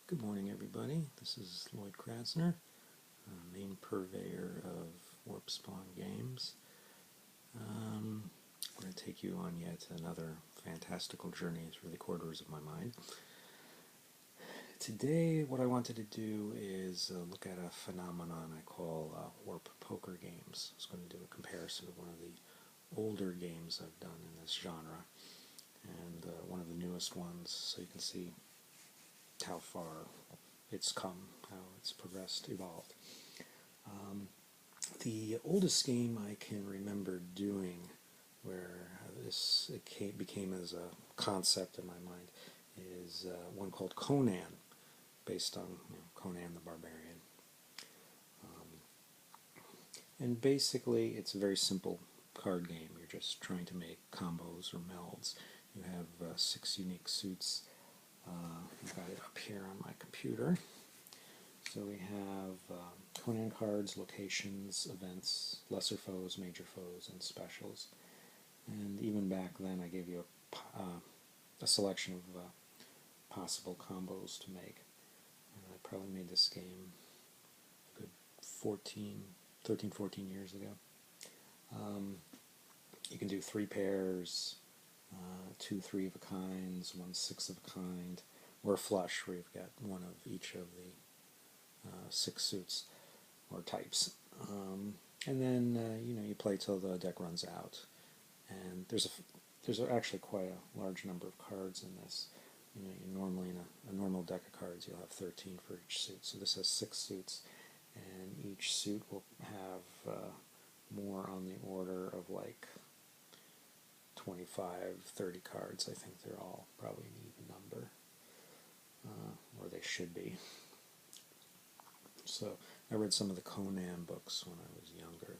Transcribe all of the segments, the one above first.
Good morning, everybody. This is Lloyd Kratzner, main purveyor of Warpspawn games. I'm going to take you on yet another fantastical journey through the corridors of my mind. Today, what I wanted to do is look at a phenomenon I call warp poker games. I was going to do a comparison of one of the older games I've done in this genre and one of the newest ones, so you can see how far it's come, how it's progressed, evolved. The oldest game I can remember doing where became as a concept in my mind is one called Conan, based on Conan the Barbarian. And basically it's a very simple card game. You're just trying to make combos or melds. You have 6 unique suits. I've got it up here on my computer. So we have Conan cards, locations, events, lesser foes, major foes, and specials. And even back then I gave you a selection of possible combos to make. And I probably made this game a good 13, 14 years ago. You can do 3 pairs, 2 3-of-a-kinds, 1 6-of-a-kind, or a flush where you've got one of each of the 6 suits or types. And then you play till the deck runs out. And there's actually quite a large number of cards in this. You normally in a normal deck of cards you'll have 13 for each suit. So this has 6 suits, and each suit will have more on the order of like 25, 30 cards. I think they're all probably an even number, or they should be. So I read some of the Conan books when I was younger.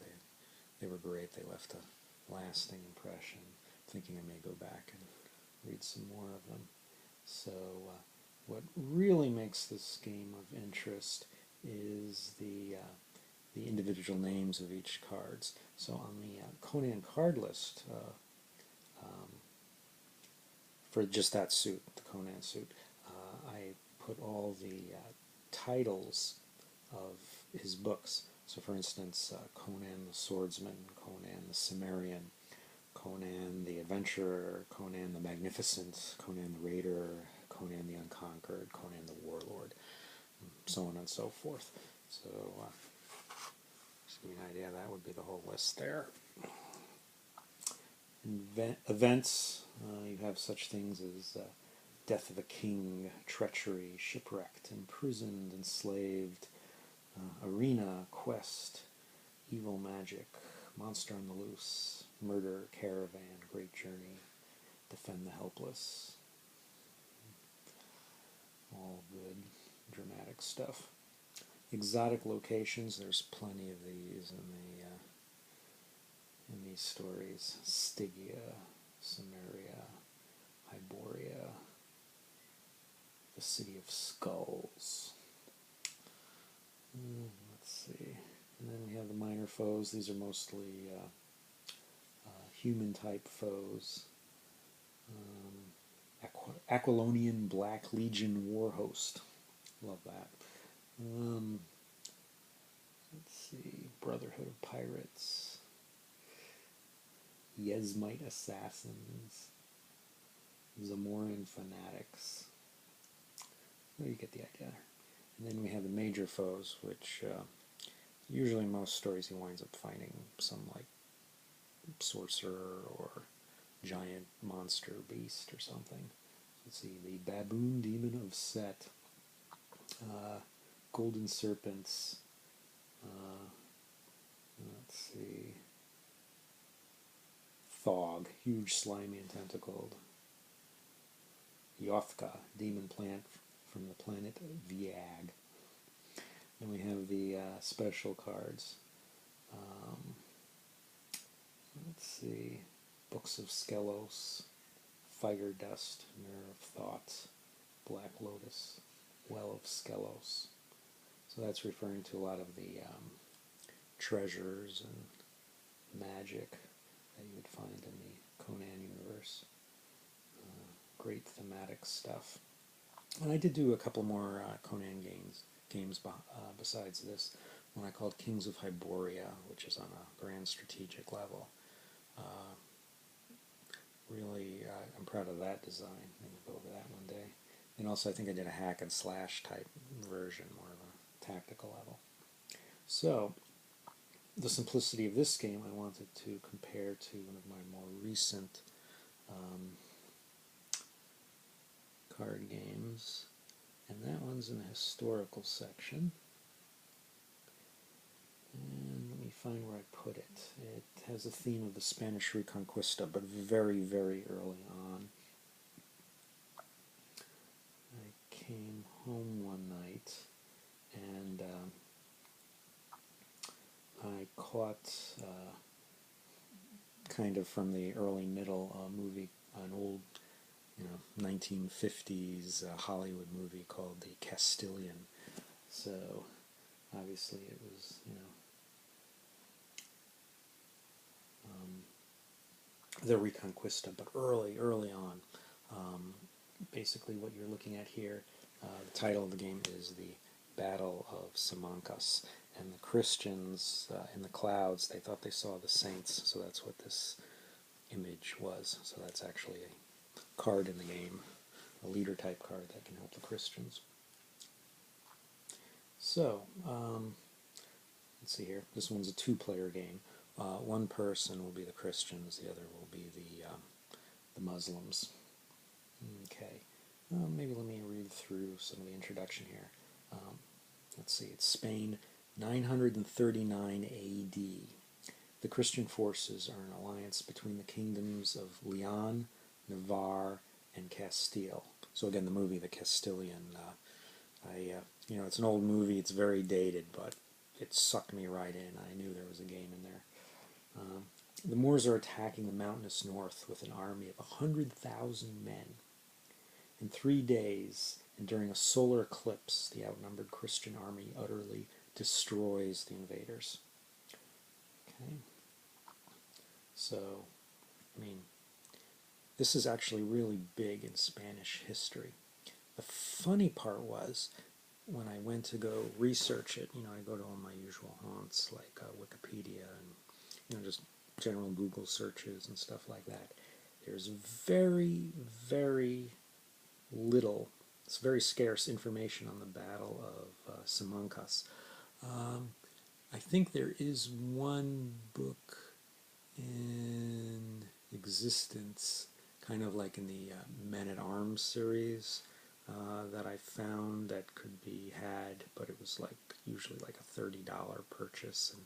They were great. They left a lasting impression. Thinking I may go back and read some more of them. So what really makes this game of interest is the individual names of each cards. So on the Conan card list, for just that suit, the Conan suit, I put all the titles of his books. So for instance, Conan the Swordsman, Conan the Cimmerian, Conan the Adventurer, Conan the Magnificent, Conan the Raider, Conan the Unconquered, Conan the Warlord, so on and so forth. So just to give you an idea, that would be the whole list there. Events, you have such things as death of a king, treachery, shipwrecked, imprisoned, enslaved, arena, quest, evil magic, monster on the loose, murder, caravan, great journey, defend the helpless. All good, dramatic stuff. Exotic locations, there's plenty of these in these stories. Stygia, Samaria, Hyboria, the City of Skulls. Let's see. And then we have the minor foes. These are mostly human-type foes. Aquilonian Black Legion Warhost. Love that. Let's see. Brotherhood of Pirates. Yezmite Assassins. Zamoran Fanatics. Well, you get the idea. And then we have the major foes, which usually in most stories he winds up finding some like sorcerer or giant monster beast or something. Let's see, the Baboon Demon of Set, Golden Serpents, let's see, Thog, huge slimy and tentacled, Yothka, demon plant from the planet Viag. Then we have the special cards. Let's see, Books of Skelos, Fire Dust, Mirror of Thoughts, Black Lotus, Well of Skelos. So that's referring to a lot of the treasures and magic that you would find in the Conan universe. Great thematic stuff. And I did do a couple more Conan games besides this, one I called Kings of Hyboria, which is on a grand strategic level. Uh, really, I'm proud of that design. Maybe we'll go over that one day. And also, I think I did a hack and slash type version, more of a tactical level. So, the simplicity of this game I wanted to compare to one of my more recent card games, and that one's in the historical section. And let me find where I put it. It has a theme of the Spanish Reconquista, but very, very early on. I came home one night and I caught kind of from the early middle movie, an old 1950s Hollywood movie called The Castilian. So obviously it was, the Reconquista, but early on. Basically what you're looking at here, the title of the game is the Battle of Simancas. And the Christians in the clouds, they thought they saw the saints, so that's what this image was. So that's actually a card in the game, a leader type card that can help the Christians. So, let's see here. This one's a two-player game. One person will be the Christians, the other will be the Muslims. Okay. Maybe let me read through some of the introduction here. Let's see. It's Spain, 939 A.D. The Christian forces are an alliance between the kingdoms of Leon, Navarre, and Castile. So again, the movie, The Castilian. It's an old movie. It's very dated, but it sucked me right in. I knew there was a game in there. The Moors are attacking the mountainous north with an army of 100,000 men. In 3 days, and during a solar eclipse, the outnumbered Christian army utterly destroys the invaders. Okay. So, this is actually really big in Spanish history. The funny part was, when I went to go research it, I go to all my usual haunts like Wikipedia and just general Google searches and stuff like that. There's very, very little, it's very scarce information on the Battle of Simancas. I think there is one book in existence, kind of like in the Men-at-Arms series, that I found that could be had, but it was usually like a $30 purchase, and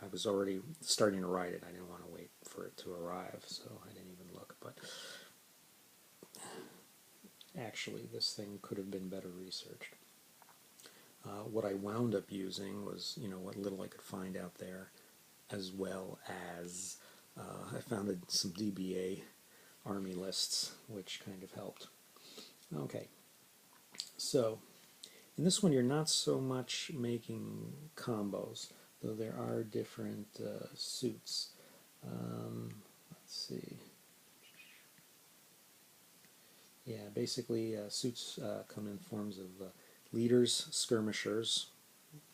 I was already starting to write it. I didn't want to wait for it to arrive, so I didn't even look. But actually, this thing could have been better researched. What I wound up using was, what little I could find out there, as well as I found some DBA army lists, which kind of helped. Okay, so in this one you're not so much making combos, though there are different suits. Let's see. Yeah, basically suits come in forms of leaders, skirmishers,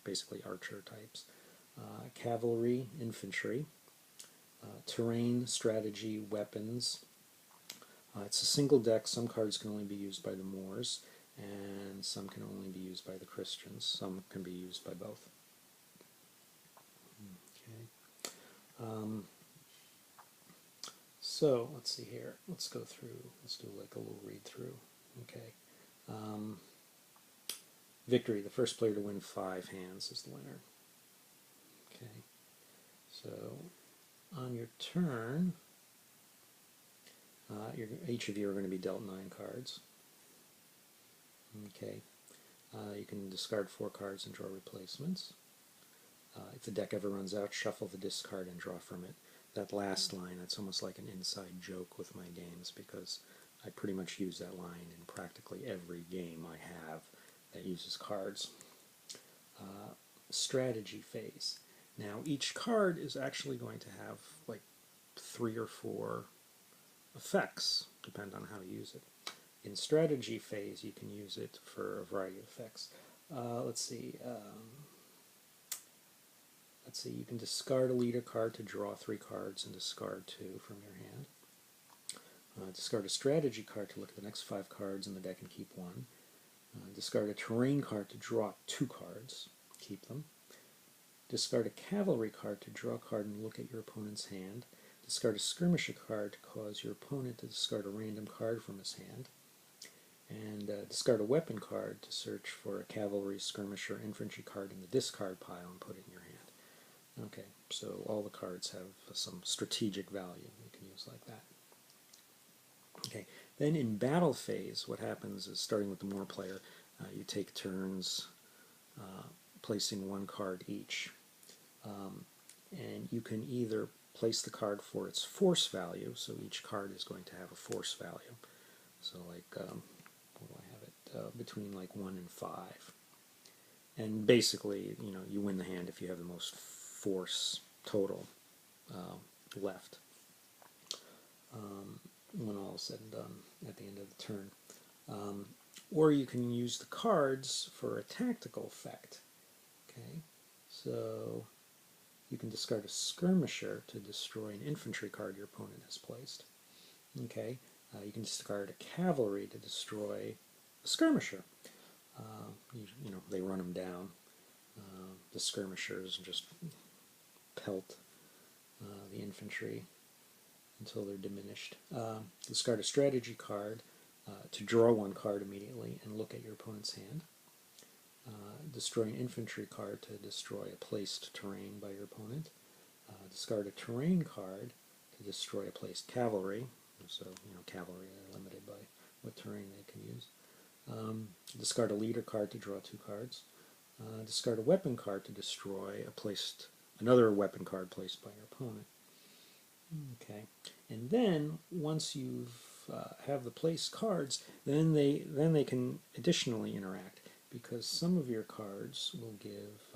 basically archer types, cavalry, infantry, terrain, strategy, weapons. It's a single deck. Some cards can only be used by the Moors, and some can only be used by the Christians. Some can be used by both. Okay. So let's see here. Let's go through. Let's do like a little read through. Okay. Victory. The first player to win 5 hands is the winner. Okay. So on your turn, each of you are going to be dealt 9 cards. Okay. You can discard 4 cards and draw replacements. If the deck ever runs out, shuffle the discard and draw from it. That last line, it's almost like an inside joke with my games, because I pretty much use that line in practically every game I have that uses cards. Strategy phase. Now, each card is actually going to have like 3 or 4 effects, depending on how you use it. In strategy phase, you can use it for a variety of effects. Let's see. You can discard a leader card to draw 3 cards and discard 2 from your hand. Discard a strategy card to look at the next 5 cards in the deck and keep 1. Discard a terrain card to draw 2 cards, keep them. Discard a cavalry card to draw a card and look at your opponent's hand. Discard a skirmisher card to cause your opponent to discard a random card from his hand. And discard a weapon card to search for a cavalry, skirmisher, infantry card in the discard pile and put it in your hand. Okay, so all the cards have some strategic value you can use like that. Okay, then in battle phase, what happens is, starting with the Moor player, you take turns placing 1 card each. And you can either place the card for its force value, so each card is going to have a force value. So like, what do I have it? Between like 1 and 5. And basically, you win the hand if you have the most force total left. When all is said and done at the end of the turn. Or you can use the cards for a tactical effect. Okay, so you can discard a skirmisher to destroy an infantry card your opponent has placed. Okay, you can discard a cavalry to destroy a skirmisher. They run them down. The skirmishers just pelt the infantry until they're diminished. Discard a strategy card to draw 1 card immediately and look at your opponent's hand. Destroy an infantry card to destroy a placed terrain by your opponent. Discard a terrain card to destroy a placed cavalry. So, cavalry are limited by what terrain they can use. Discard a leader card to draw 2 cards. Discard a weapon card to destroy another weapon card placed by your opponent. Okay, and then once you've have the placed cards, then they can additionally interact, because some of your cards will give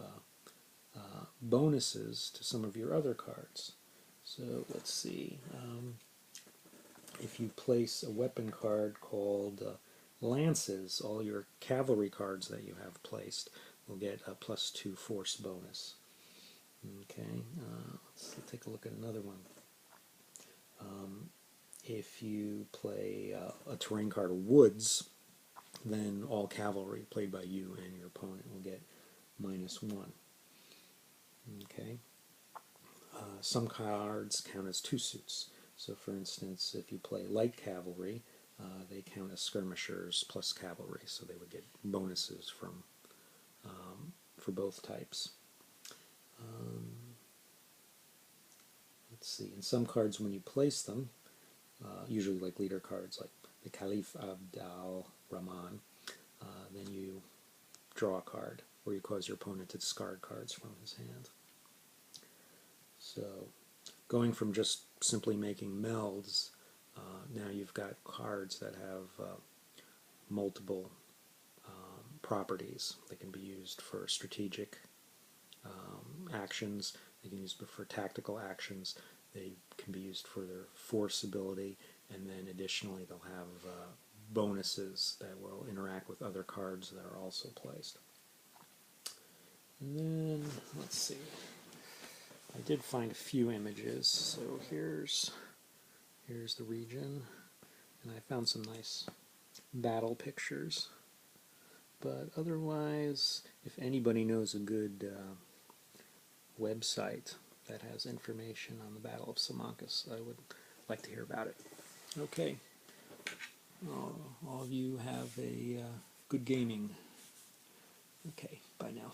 bonuses to some of your other cards. So let's see. If you place a weapon card called lances, all your cavalry cards that you have placed will get a +2 force bonus. Okay, let's take a look at another one. If you play a terrain card of woods, then all cavalry played by you and your opponent will get -1. Okay. Some cards count as 2 suits. So, for instance, if you play light cavalry, they count as skirmishers plus cavalry, so they would get bonuses from for both types. Let's see. In some cards, when you place them, usually like leader cards, like the Caliph Abd al-Rahman, then you draw a card, or you cause your opponent to discard cards from his hand. So, going from just simply making melds, now you've got cards that have multiple properties. They can be used for strategic actions, they can be used for tactical actions, they can be used for their force ability, and then additionally they'll have bonuses that will interact with other cards that are also placed. And then, let's see, I did find a few images, so here's the region, and I found some nice battle pictures. But otherwise, if anybody knows a good website that has information on the Battle of Simancas, I would like to hear about it. Okay, all of you have a good gaming. Okay, bye now.